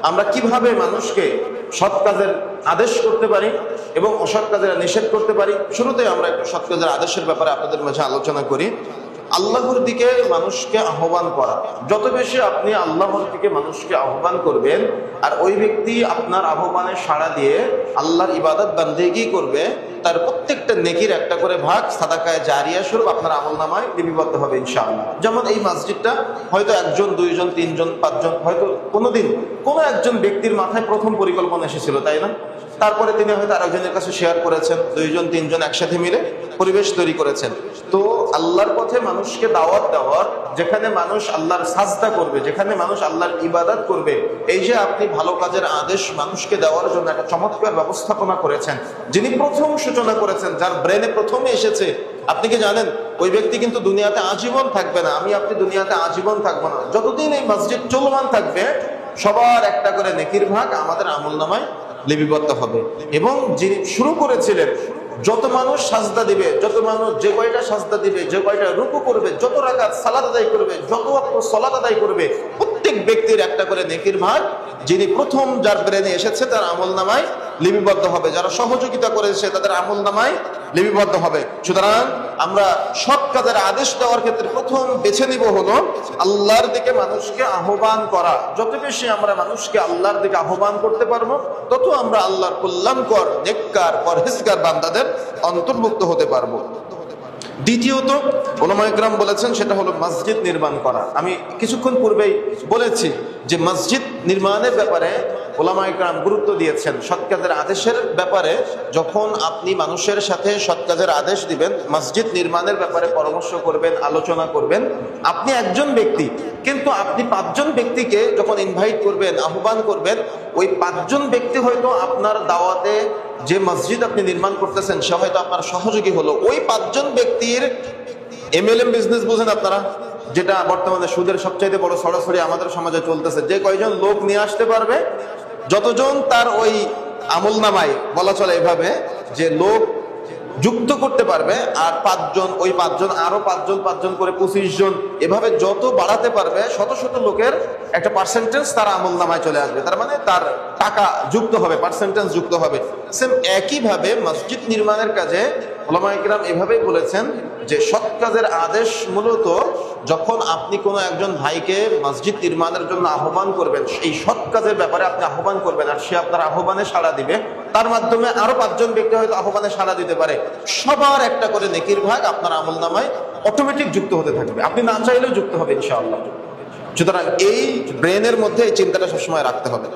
আমরা কিভাবে মানুষকে সৎ কাজের আদেশ করতে পারি এবং অসৎ কাজের নিষেধ করতে পারি। শুরুতে আমরা একটু সৎ কাজের আদেশের ব্যাপারে আপনাদের মাঝে আলোচনা করি। আল্লাহর দিকে মানুষকে আহ্বান করা, যত বেশি আপনি আল্লাহর দিকে মানুষকে আহ্বান করবেন আর ওই ব্যক্তি আপনার আহ্বানে সাড়া দিয়ে আল্লাহর ইবাদত বান্দেগি করবে, তার প্রত্যেকটা নেকির একটা করে ভাগ সাদাকায়ে জারিয়া স্বরূপ আপনার আমলনামায় লিপিবদ্ধ হবে ইনশাআল্লাহ। যেমন এই মসজিদটা হয়তো একজন, দুইজন, তিনজন, পাঁচজন, হয়তো কোনোদিন কোনো একজন ব্যক্তির মাথায় প্রথম পরিকল্পনা এসেছিল, তাই না? তারপরে তিনি হয়তো আরেকজনের কাছে শেয়ার করেছেন, দুইজন তিনজন একসাথে মিলে পরিবেশ তৈরি করেছেন। তো আল্লাহর পথে মানুষকে দাওয়াত দেওয়ার, যেখানে মানুষ আল্লাহর সাজদা করবে, যেখানে মানুষ আল্লাহর ইবাদত করবে, এই যে আপনি ভালো কাজের আদেশ মানুষকে দেওয়ার জন্য একটা চমৎকার ব্যবস্থাপনা করেছেন। যিনি প্রথম সূচনা করেছেন, যার ব্রেনে প্রথমে এসেছে, আপনি কি জানেন ওই ব্যক্তি কিন্তু দুনিয়াতে আজীবন থাকবে না। আমি আপনি দুনিয়াতে আজীবন থাকবো না। যতদিন এই মসজিদ চলমান থাকবে সবার একটা করে নেকির ভাগ আমাদের আমলনামায় লিপিবদ্ধ হবে। এবং যিনি শুরু করেছিলেন, যত মানুষ সাজদা দিবে, যত মানুষ যে কয়টা সাজদা দিবে, যে কয়টা রুকু করবে, যত রাকাত সালাত আদায় করবে, যত ওয়াক্ত সালাত আদায় করবে, প্রত্যেক ব্যক্তির একটা করে নেকির ভাগ যিনি প্রথম যার ব্রেনে এসেছে তার আমলনামায় লিপিবদ্ধ হবে। যারা সহযোগিতা করেছে তাদের আমলনামায় লিপিবদ্ধ হবে। সুতরাং আমরা সৎ কাজের আদেশ দেওয়ার ক্ষেত্রে প্রথম বেছে নিব হলো আল্লাহর দিকে মানুষকে আহ্বান করা। যত বেশি আমরা মানুষকে আল্লাহর দিকে আহ্বান করতে পারবো, তত আমরা আল্লাহর কল্যাণকর, নেককার, পরহেজগার বান্দাদের অন্তর্ভুক্ত হতে পারবো। দ্বিতীয়ত উলামায়ে কেরাম বলেছেন সেটা হলো মসজিদ নির্মাণ করা। আমি কিছুক্ষণ পূর্বেই বলেছি যে মসজিদ নির্মাণের ব্যাপারে উলামায়ে কেরাম গুরুত্ব দিয়েছেন। সৎ কাজের আদেশের ব্যাপারে যখন আপনি মানুষের সাথে সৎ কাজের আদেশ দিবেন, মসজিদ নির্মাণের ব্যাপারে পরামর্শ করবেন, আলোচনা করবেন, আপনি একজন ব্যক্তি, কিন্তু আপনি 5 জন ব্যক্তিকে যখন ইনভাইট করবেন, আহ্বান করবেন, ওই 5 জন ব্যক্তি হয়তো আপনার দাওয়াতে, যে মসজিদ আপনি নির্মাণ করতেছেন সে হয়তো আপনার সহযোগী হলো। ওই 5 জন ব্যক্তির MLM বিজনেস বুঝেন আপনারা, যেটা বর্তমানে সুদের সবচাইতে বড় সরাসরি আমাদের সমাজে চলতেছে। যে কয়জন লোক নিয়ে আসতে পারবে, যতজন তার ওই আমলনামায় বলা চলে এভাবে যে লোক যুক্ত করতে পারবে, আর 5 জন, ওই 5 জন, আরো 5 জন করে 25 জন, এভাবে যত বাড়াতে পারবে শত শত লোকের একটা পার্সেন্টেজ তার আমলনামায় চলে আসবে। তার মানে তার টাকা যুক্ত হবে, পার্সেন্টেজ যুক্ত হবে। সেম একইভাবে মসজিদ নির্মাণের কাজে উলামায়ে কেরাম এভাবেই বলেছেন যে সৎ কাজের আদেশ মূলত যখন আপনি কোনো একজন ভাইকে মসজিদ নির্মাণের জন্য আহ্বান করবেন, এই সৎ কাজের ব্যাপারে আপনি আহ্বান করবেন আর সে আপনার আহ্বানে সাড়া দিবে, তার মাধ্যমে আরো 5 জন ব্যক্তি হয়তো আহ্বানে সাড়া দিতে পারে। সবার একটা করে নেকির ভাগ আপনার আমলনামায় অটোমেটিক যুক্ত হতে থাকবে, আপনি না চাইলেও যুক্ত হবে ইনশাআল্লাহ। সুতরাং এই ব্রেনের মধ্যে এই চিন্তাটা সবসময় রাখতে হবে।